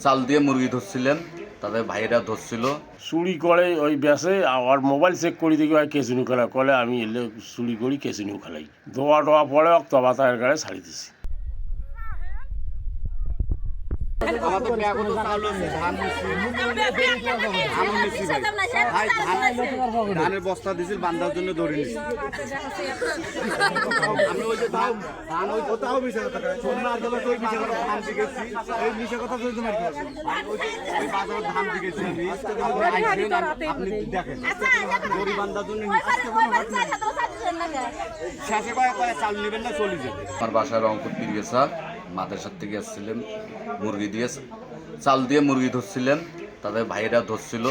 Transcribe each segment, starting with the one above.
চাল দিয়ে মুরগি ধরছিলেন, তাদের ভাইরা ধরছিল। চুরি করে ওই ব্যাসে আর মোবাইল চেক করি দেখি ভাই কেসিনু খেলা কলে আমি এলে চুরি করি কেসিনু খেলাই ধোয়া টোয়া পরে তবাতায়ের গাড়ি ছাড়ি দিছি। ধানের বস্তা দিছিল বান্ধার জন্য দৌড়ে নিছি। আমি ওই যে ধান ওই কোথাও মিশে কথা সোনার গেলে ওই মিশে কথা ধান দিকেছি এই মিশে কথা বলতে মারি ওই বাজারে ধান দিকেছি আপনি দেখেন গরিব বান্ধার জন্য শেষে কয়ে চাল নেবেন না চলে যাবে। আমার বাসায় রংপুর পীরগেছা মাদ্রাসার থেকে আসছিলেন, মুরগি দিয়ে চাল দিয়ে মুরগি ধরছিলেন, তাদের ভাইরা ধরছিল।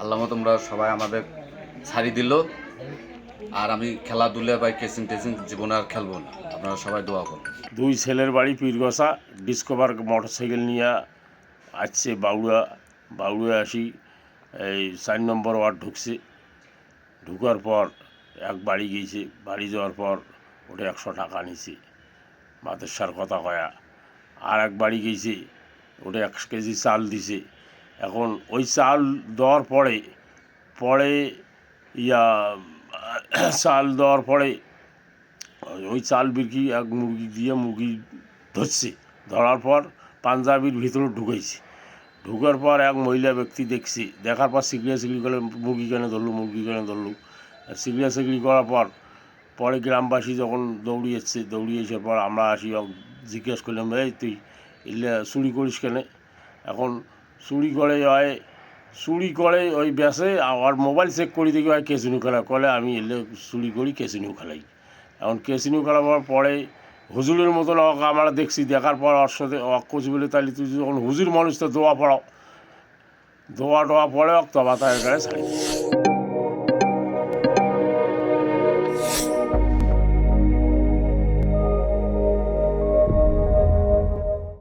আল্লাহ তোমরা সবাই আমাদের ছাড়ি দিল। আর আমি খেলাধুলা বা কেসিং টেসিং জীবনে আর খেলবো না, আপনারা সবাই দোয়া করুন। দুই ছেলের বাড়ি পীরগছা ডিসকভার মোটরসাইকেল নিয়ে আসছে বাউড়া আসি এই 4 নম্বর ওয়ার্ড ঢুকছে। ঢুকার পর এক বাড়ি গিয়েছে, বাড়ি যাওয়ার পর ওটা 100 টাকা নিছে মাদ্রাসার কথা কয়া। আর এক বাড়ি গিয়েছে, ওটা 1 কেজি চাল দিছে। এখন ওই চাল দেওয়ার পরে চাল দেওয়ার পরে ওই চাল বিক্রি এক মুরগি দিয়ে মুরগি ধরছে। ধরার পর পাঞ্জাবির ভিতরে ঢুকাইছে। ঢুকার পর এক মহিলা ব্যক্তি দেখছি, দেখার পর সিগড়ি করে মুরগি কেনে ধরলু সিগড়ি করার পরে গ্রামবাসী যখন দৌড়িয়ে এসে পর আমরা আসি জিজ্ঞেস করলাম, এই তুই এলে চুরি করিস কেনে? এখন চুরি করে ওই ব্যাসে আর মোবাইল চেক করি দেখি ভাই কেসিনু খেলা কলে আমি এলে চুরি করি কেসিনু খেলাই। এখন কেসিনু খেলার পরে হুজুরের মতন আমরা দেখছি, দেখার পর ওর সাথে অক্কচ বলে তাহলে তুই যখন হুজুর মানুষ তো দোয়া টোয়া পড়ে তবা তার গায়ে ছাড়ি।